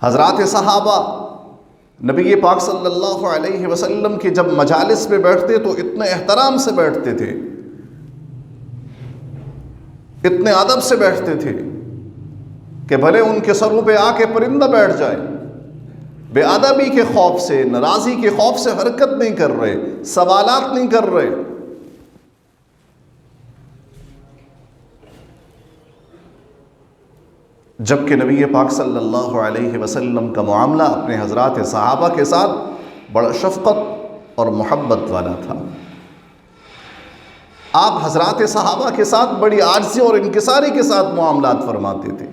حضرات صحابہ نبی پاک صلی اللہ علیہ وسلم کی جب مجالس میں بیٹھتے تو اتنے احترام سے بیٹھتے تھے، اتنے ادب سے بیٹھتے تھے کہ بھلے ان کے سروں پہ آ کے پرندہ بیٹھ جائے، بے ادبی کے خوف سے، ناراضی کے خوف سے حرکت نہیں کر رہے، سوالات نہیں کر رہے۔ جبکہ نبی پاک صلی اللہ علیہ وسلم کا معاملہ اپنے حضرات صحابہ کے ساتھ بڑا شفقت اور محبت والا تھا۔ آپ حضرات صحابہ کے ساتھ بڑی عاجزی اور انکساری کے ساتھ معاملات فرماتے تھے۔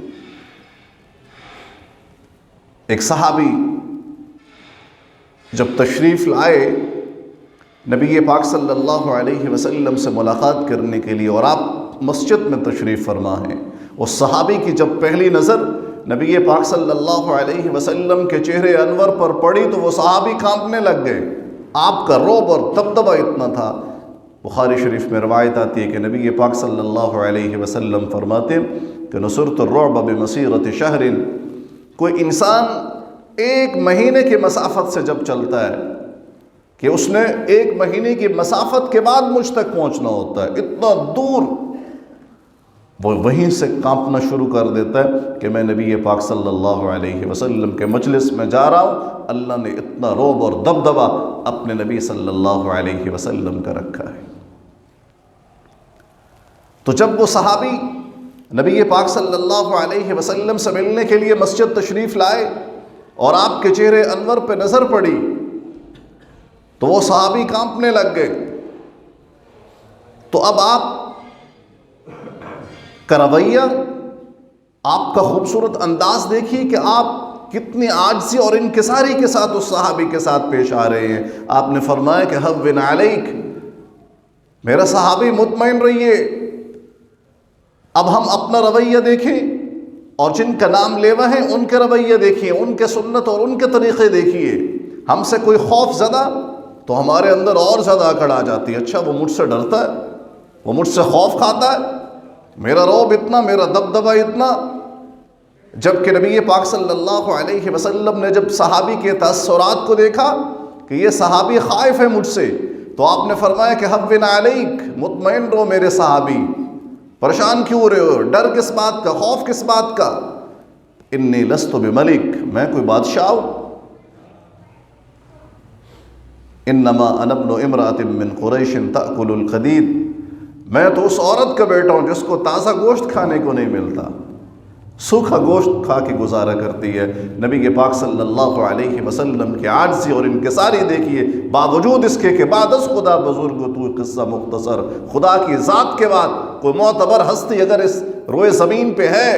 ایک صحابی جب تشریف لائے نبی پاک صلی اللہ علیہ وسلم سے ملاقات کرنے کے لیے، اور آپ مسجد میں تشریف فرما ہیں، اس صحابی کی جب پہلی نظر نبی پاک صلی اللہ علیہ وسلم کے چہرے انور پر پڑی تو وہ صحابی کانپنے لگ گئے۔ آپ کا رعب اور دبدبہ اتنا تھا۔ بخاری شریف میں روایت آتی ہے کہ نبی پاک صلی اللہ علیہ وسلم فرماتے کہ نصرت الرعب بمسیرۃ شہر، کوئی انسان ایک مہینے کی مسافت سے جب چلتا ہے کہ اس نے ایک مہینے کی مسافت کے بعد مجھ تک پہنچنا ہوتا ہے، اتنا دور، وہ وہیں سے کانپنا شروع کر دیتا ہے کہ میں نبی پاک صلی اللہ علیہ وسلم کے مجلس میں جا رہا ہوں، اللہ نے اتنا رعب اور دبدبہ اپنے نبی صلی اللہ علیہ وسلم کا رکھا ہے۔ تو جب وہ صحابی نبی پاک صلی اللہ علیہ وسلم سے ملنے کے لیے مسجد تشریف لائے اور آپ کے چہرے انور پہ نظر پڑی تو وہ صحابی کانپنے لگ گئے۔ تو اب آپ کا رویہ، آپ کا خوبصورت انداز دیکھیے کہ آپ کتنی عاجزی اور انکساری کے ساتھ اس صحابی کے ساتھ پیش آ رہے ہیں۔ آپ نے فرمایا کہ ہون علیک، میرا صحابی مطمئن رہیے۔ اب ہم اپنا رویہ دیکھیں اور جن کا نام لیوا ہے ان کے رویہ دیکھیے، ان کے سنت اور ان کے طریقے دیکھیے۔ ہم سے کوئی خوف زدہ تو ہمارے اندر اور زیادہ اکڑ آ جاتی ہے، اچھا وہ مجھ سے ڈرتا ہے، وہ مجھ سے خوف کھاتا ہے، میرا رعب اتنا، میرا دبدبہ اتنا۔ جبکہ نبی پاک صلی اللہ علیہ وسلم نے جب صحابی کے تاثرات کو دیکھا کہ یہ صحابی خائف ہے مجھ سے، تو آپ نے فرمایا کہ ہون علیک، مطمئن رہو میرے صحابی، پریشان کیوں رہے ہو، ڈر کس بات کا، خوف کس بات کا؟ انی لست بملک، میں کوئی بادشاہ ہوں؟ انما انا ابن امرأة من قریش تأکل القدید، میں تو اس عورت کا بیٹا ہوں جس کو تازہ گوشت کھانے کو نہیں ملتا، سوکھا گوشت کھا کے گزارا کرتی ہے۔ نبی کے پاک صلی اللہ علیہ وسلم کی عاجزی اور انکساری دیکھیے، باوجود اس کے کہ بعد از خدا بزرگ تو قصہ مختصر، خدا کی ذات کے بعد کوئی معتبر ہستی اگر اس روئے زمین پہ ہے،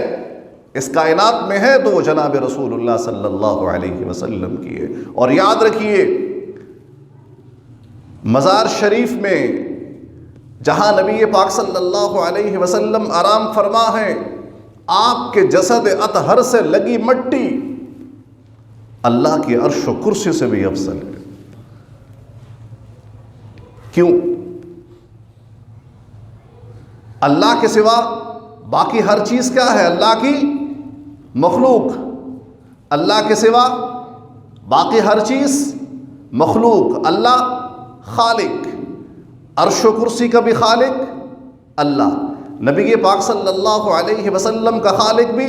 اس کائنات میں ہے، تو وہ جناب رسول اللہ صلی اللہ علیہ وسلم کی ہے۔ اور یاد رکھیے، مزار شریف میں جہاں نبی پاک صلی اللہ علیہ وسلم آرام فرما ہے، آپ کے جسد اطہر سے لگی مٹی اللہ کی عرش و کرسی سے بھی افضل ہے۔ کیوں؟ اللہ کے سوا باقی ہر چیز کیا ہے؟ اللہ کی مخلوق۔ اللہ کے سوا باقی ہر چیز مخلوق، اللہ خالق، عرش و کرسی کا بھی خالق اللہ، نبی پاک صلی اللہ علیہ وسلم کا خالق بھی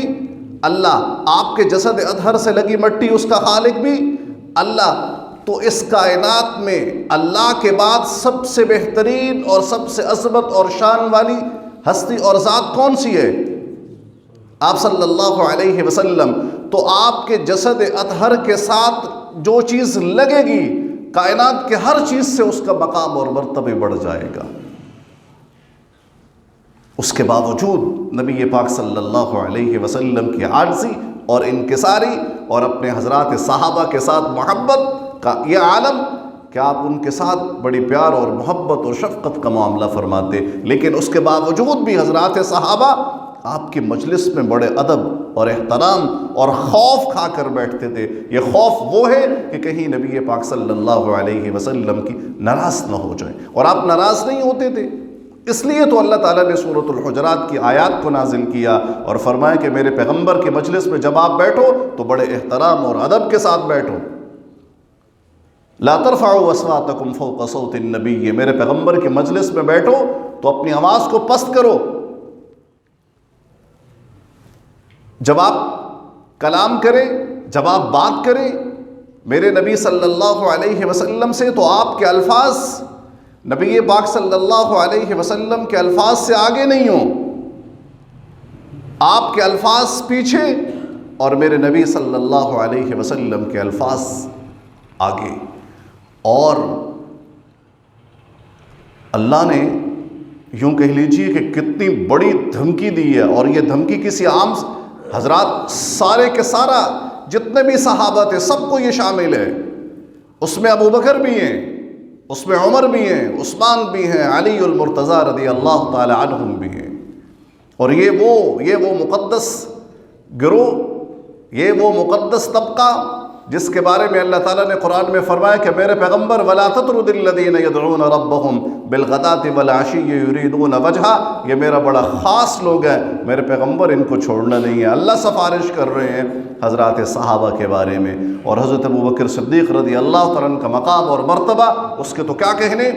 اللہ، آپ کے جسد اطہر سے لگی مٹی اس کا خالق بھی اللہ۔ تو اس کائنات میں اللہ کے بعد سب سے بہترین اور سب سے عظمت اور شان والی ہستی اور ذات کون سی ہے؟ آپ صلی اللہ علیہ وسلم۔ تو آپ کے جسد اطہر کے ساتھ جو چیز لگے گی، کائنات کے ہر چیز سے اس کا مقام اور مرتبہ بڑھ جائے گا۔ اس کے باوجود نبی پاک صلی اللہ علیہ وسلم کی عاجزی اور انکساری اور اپنے حضرات صحابہ کے ساتھ محبت کا یہ عالم کہ آپ ان کے ساتھ بڑی پیار اور محبت اور شفقت کا معاملہ فرماتے، لیکن اس کے باوجود بھی حضرات صحابہ آپ کی مجلس میں بڑے ادب اور احترام اور خوف کھا کر بیٹھتے تھے۔ یہ خوف وہ ہے کہ کہیں نبی پاک صلی اللہ علیہ وسلم کی ناراض نہ ہو جائے، اور آپ ناراض نہیں ہوتے تھے، اس لیے تو اللہ تعالیٰ نے سورۃ الحجرات کی آیات کو نازل کیا اور فرمایا کہ میرے پیغمبر کے مجلس میں جب آپ بیٹھو تو بڑے احترام اور ادب کے ساتھ بیٹھو. لا ترفعوا اصواتکم فوق صوت النبی، میرے پیغمبر کے مجلس میں بیٹھو تو اپنی آواز کو پست کرو. جب آپ کلام کریں، جب آپ بات کریں میرے نبی صلی اللہ علیہ وسلم سے، تو آپ کے الفاظ نبی پاک صلی اللہ علیہ وسلم کے الفاظ سے آگے نہیں ہوں، آپ کے الفاظ پیچھے اور میرے نبی صلی اللہ علیہ وسلم کے الفاظ آگے. اور اللہ نے یوں کہہ لیجئے کہ کتنی بڑی دھمکی دی ہے، اور یہ دھمکی کسی عام حضرات سارے کے سارا جتنے بھی صحابہ تھے سب کو یہ شامل ہے. اس میں ابو بکر بھی ہیں، اس میں عمر بھی ہیں، عثمان بھی ہیں، علی المرتضیٰ رضی اللہ تعالی عنہم بھی ہیں. اور یہ وہ مقدس گروہ، یہ وہ مقدس طبقہ جس کے بارے میں اللہ تعالیٰ نے قرآن میں فرمایا کہ میرے پیغمبر وَلَا تَطْرُدِ الَّذِينَ يَدْعُونَ رَبَّهُمْ بِالْغَدَاةِ وَالْعَشِيِّ يُرِيدُونَ وَجْهَهُ، یہ میرا بڑا خاص لوگ ہے، میرے پیغمبر ان کو چھوڑنا نہیں ہے. اللہ سفارش کر رہے ہیں حضرات صحابہ کے بارے میں. اور حضرت ابوبکر صدیق رضی اللہ تعالیٰ عنہ کا مقام اور مرتبہ، اس کے تو کیا کہنے.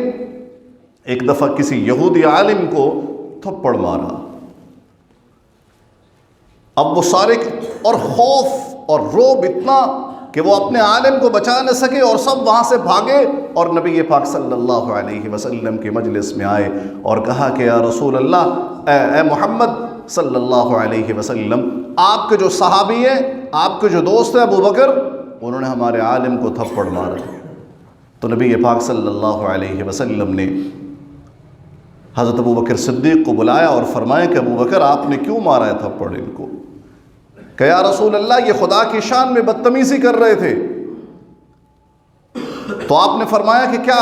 ایک دفعہ کسی یہودی عالم کو تھپڑ مارا، اب وہ سارے اور خوف اور رعب اتنا کہ وہ اپنے عالم کو بچا نہ سکے اور سب وہاں سے بھاگے اور نبی پاک صلی اللہ علیہ وسلم کے مجلس میں آئے اور کہا کہ یا رسول اللہ، اے محمد صلی اللہ علیہ وسلم، آپ کے جو صحابی ہیں، آپ کے جو دوست ہیں ابو بکر، انہوں نے ہمارے عالم کو تھپڑ مارا. تو نبی پاک صلی اللہ علیہ وسلم نے حضرت ابو بکر صدیق کو بلایا اور فرمایا کہ ابو بکر آپ نے کیوں مارا ہے تھپڑ ان کو؟ کہ یا رسول اللہ یہ خدا کی شان میں بدتمیزی کر رہے تھے. تو آپ نے فرمایا کہ کیا؟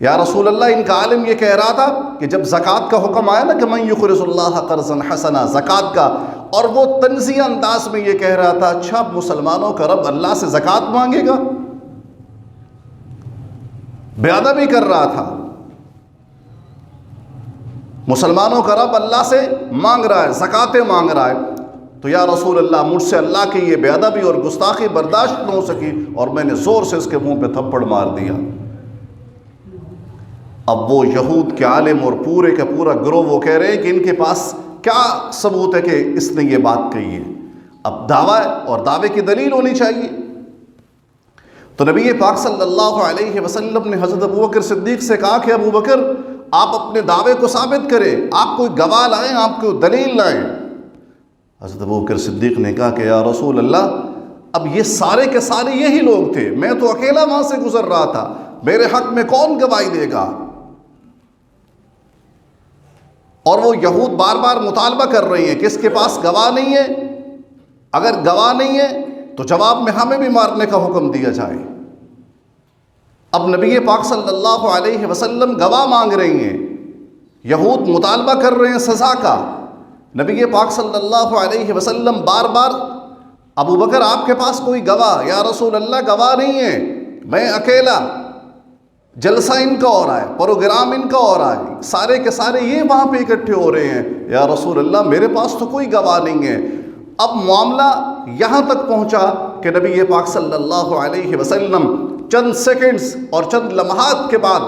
یا رسول اللہ ان کا عالم یہ کہہ رہا تھا کہ جب زکوٰۃ کا حکم آیا نا کہ من یقرض اللہ قرضا حسنا، زکوٰۃ کا، اور وہ طنزیہ انداز میں یہ کہہ رہا تھا اچھا مسلمانوں کا رب اللہ سے زکوٰۃ مانگے گا؟ بے ادبی کر رہا تھا. مسلمانوں کا رب اللہ سے مانگ رہا ہے، زکاتیں مانگ رہا ہے. تو یا رسول اللہ مجھ سے اللہ کی یہ بے ادبی اور گستاخی برداشت نہ ہو سکی اور میں نے زور سے اس کے منہ پہ تھپڑ مار دیا. اب وہ یہود کے عالم اور پورے کا پورا گروہ وہ کہہ رہے ہیں کہ ان کے پاس کیا ثبوت ہے کہ اس نے یہ بات کہی ہے. اب دعویٰ اور دعوے کی دلیل ہونی چاہیے. تو نبی پاک صلی اللہ علیہ وسلم نے حضرت ابوبکر صدیق سے کہا کہ ابو بکر آپ اپنے دعوے کو ثابت کریں، آپ کوئی گواہ لائیں، آپ کوئی دلیل لائیں. حضرت ابوبکر صدیق نے کہا کہ یا رسول اللہ اب یہ سارے کے سارے یہی لوگ تھے، میں تو اکیلا وہاں سے گزر رہا تھا، میرے حق میں کون گواہی دے گا؟ اور وہ یہود بار بار مطالبہ کر رہی ہیں کہ اس کے پاس گواہ نہیں ہے، اگر گواہ نہیں ہے تو جواب میں ہمیں بھی مارنے کا حکم دیا جائے. اب نبی پاک صلی اللہ علیہ وسلم گواہ مانگ رہی ہیں، یہود مطالبہ کر رہے ہیں سزا کا. نبی پاک صلی اللہ علیہ وسلم بار بار ابو بکر آپ کے پاس کوئی گواہ؟ یا رسول اللہ گواہ نہیں ہے، میں اکیلا، جلسہ ان کا ہو رہا ہے، پروگرام ان کا ہو رہا ہے، سارے کے سارے یہ وہاں پہ اکٹھے ہو رہے ہیں، یا رسول اللہ میرے پاس تو کوئی گواہ نہیں ہے. اب معاملہ یہاں تک پہنچا کہ نبی پاک صلی اللہ علیہ وسلم چند سیکنڈز اور چند لمحات کے بعد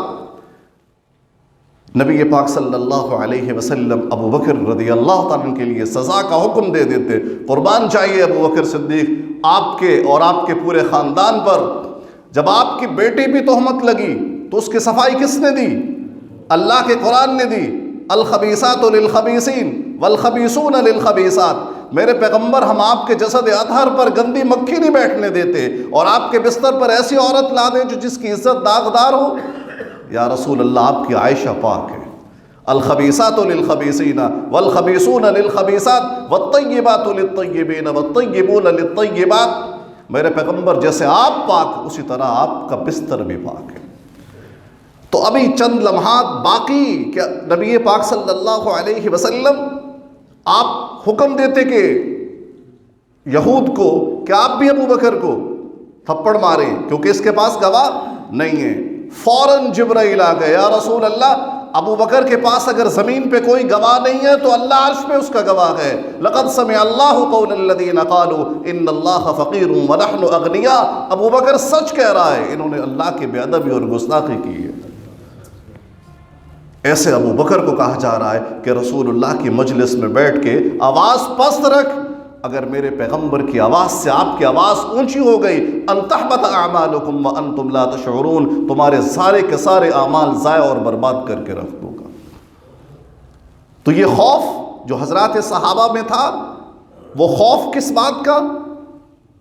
نبی پاک صلی اللہ علیہ وسلم ابو بکر رضی اللہ تعالیٰ کے لیے سزا کا حکم دے دیتے. قربان چاہیے ابو بکر صدیق آپ کے اور آپ کے پورے خاندان پر. جب آپ کی بیٹی بھی تہمت لگی تو اس کی صفائی کس نے دی؟ اللہ کے قرآن نے دی. الخبیثات للخبیثین والخبیثون للخبیثات. میرے پیغمبر ہم آپ کے جسد اطہر پر گندی مکھی نہیں بیٹھنے دیتے اور آپ کے بستر پر ایسی عورت لا دیں جو جس کی عزت داغدار ہو. یا رسول اللہ آپ کی عائشہ پاک ہے. الخبیثات للخبیثین والخبیثون للخبیثات والطیبات للطیبین والطیبون للطیبات. میرے پیغمبر جیسے آپ پاک اسی طرح آپ کا بستر بھی پاک ہے. تو ابھی چند لمحات باقی کہ نبی پاک صلی اللہ علیہ وسلم آپ حکم دیتے کہ یہود کو کہ آپ بھی ابو بکر کو تھپڑ ماریں کیونکہ اس کے پاس گواہ نہیں ہے. فوراً جبرائیل آ گئے، یا رسول اللہ ابو بکر کے پاس اگر زمین پہ کوئی گواہ نہیں ہے تو اللہ عرش پہ اس کا گواہ ہے۔ لقد سمع اللہ قول الذین قالوا ان اللہ فقیر ونحن اغنیاء، ابو بکر سچ کہہ رہا ہے، انہوں نے اللہ کی بے ادبی اور گستاخی کی ہے۔ ایسے ابو بکر کو کہا جا رہا ہے کہ رسول اللہ کی مجلس میں بیٹھ کے آواز پست رکھ، اگر میرے پیغمبر کی آواز سے آپ کی آواز اونچی ہو گئی، ان تحبط اعمالکم وانتم لا تشعرون، تمہارے سارے کے سارے اعمال ضائع اور برباد کر کے رکھ دوں گا۔ تو یہ خوف جو حضرات صحابہ میں تھا، وہ خوف کس بات کا؟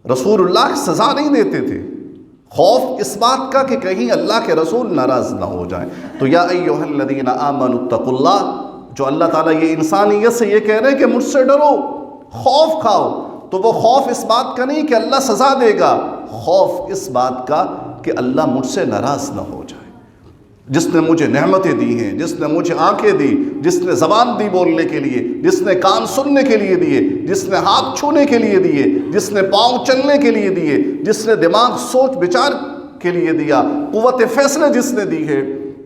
رسول اللہ سزا نہیں دیتے تھے، خوف اس بات کا کہ کہیں اللہ کے رسول ناراض نہ ہو جائیں۔ تو یا ایھا الذین آمنوا اتقوا اللہ، جو اللہ تعالیٰ یہ انسانیت سے یہ کہہ رہے ہیں کہ مجھ سے ڈرو، خوف کھاؤ، تو وہ خوف اس بات کا نہیں کہ اللہ سزا دے گا، خوف اس بات کا کہ اللہ مجھ سے ناراض نہ ہو جائے۔ جس نے مجھے نعمتیں دی ہیں، جس نے مجھے آنکھیں دی، جس نے زبان دی بولنے کے لیے، جس نے کان سننے کے لیے دیے، جس نے ہاتھ چھونے کے لیے دیے، جس نے پاؤں چلنے کے لیے دیے، جس نے دماغ سوچ بچار کے لیے دیا، قوت فیصلے جس نے دی ہے،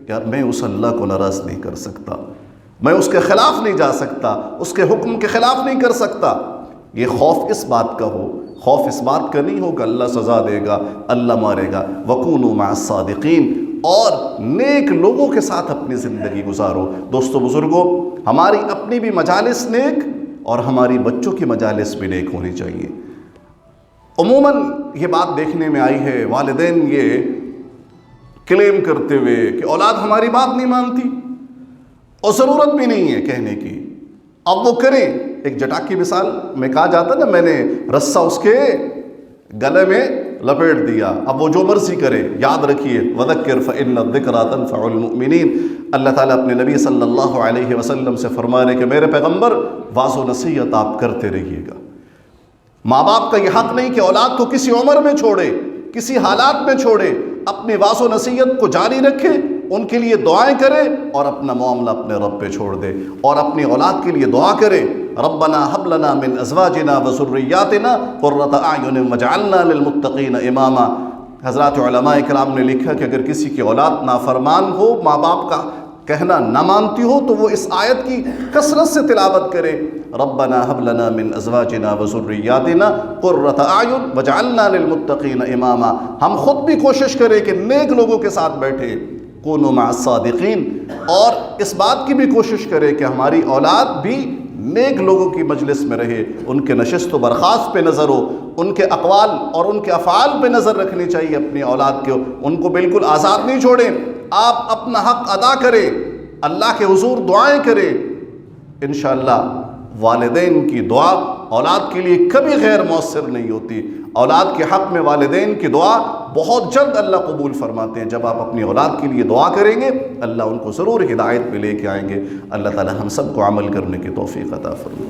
یار میں اس اللہ کو ناراض نہیں کر سکتا، میں اس کے خلاف نہیں جا سکتا، اس کے حکم کے خلاف نہیں کر سکتا۔ یہ خوف اس بات کا ہو، خوف اس بات کا نہیں ہو کہ اللہ سزا دے گا، اللہ مارے گا۔ وَكُونُوا مَعَ الصَّادِقِينَ، اور نیک لوگوں کے ساتھ اپنی زندگی گزارو۔ دوستو بزرگوں، ہماری اپنی بھی مجالس نیک اور ہماری بچوں کی مجالس بھی نیک ہونی چاہیے۔ عموماً یہ بات دیکھنے میں آئی ہے، والدین یہ کلیم کرتے ہوئے کہ اولاد ہماری بات نہیں مانتی، اور ضرورت بھی نہیں ہے کہنے کی، اب وہ کریں۔ ایک جٹا کی مثال میں کہا جاتا نا، میں نے رسہ اس کے گلے میں لپیٹ دیا، اب وہ جو مرضی کرے۔ یاد رکھیے، وَذَكِّرْ فَإِنَّ الذِّكْرَىٰ تَنفَعُ الْمُؤْمِنِينَ، اللہ تعالیٰ اپنے نبی صلی اللہ علیہ وسلم سے فرما رہے کہ میرے پیغمبر واعظ و نصیحت آپ کرتے رہیے گا۔ ماں باپ کا یہ حق نہیں کہ اولاد کو کسی عمر میں چھوڑے، کسی حالات میں چھوڑے، اپنی واعظ و نصیحت کو جاری رکھے، ان کے لیے دعائیں کرے اور اپنا معاملہ اپنے رب پہ چھوڑ دے، اور اپنی اولاد کے لیے دعا کرے، ربنا ہب لنا من ازواجنا وذریاتنا قرۃ اعین واجعلنا للمتقین اماما۔ حضرات علماء کرام نے لکھا کہ اگر کسی کی اولاد نافرمان ہو، ماں باپ کا کہنا نہ مانتی ہو، تو وہ اس آیت کی کثرت سے تلاوت کرے، ربنا ہب لنا من ازواجنا وذریاتنا قرۃ اعین واجعلنا للمتقین اماما۔ ہم خود بھی کوشش کریں کہ نیک لوگوں کے ساتھ بیٹھے، کونوا مع الصادقین، اور اس بات کی بھی کوشش کرے کہ ہماری اولاد بھی نیک لوگوں کی مجلس میں رہے، ان کے نشست و برخاست پہ نظر ہو، ان کے اقوال اور ان کے افعال پہ نظر رکھنی چاہیے اپنی اولاد کے، ان کو بالکل آزاد نہیں چھوڑیں۔ آپ اپنا حق ادا کریں، اللہ کے حضور دعائیں کریں، انشاءاللہ والدین کی دعا اولاد کے لیے کبھی غیر مؤثر نہیں ہوتی۔ اولاد کے حق میں والدین کی دعا بہت جلد اللہ قبول فرماتے ہیں۔ جب آپ اپنی اولاد کے لیے دعا کریں گے، اللہ ان کو ضرور ہدایت پہ لے کے آئیں گے۔ اللہ تعالی ہم سب کو عمل کرنے کی توفیق عطا فرمائے۔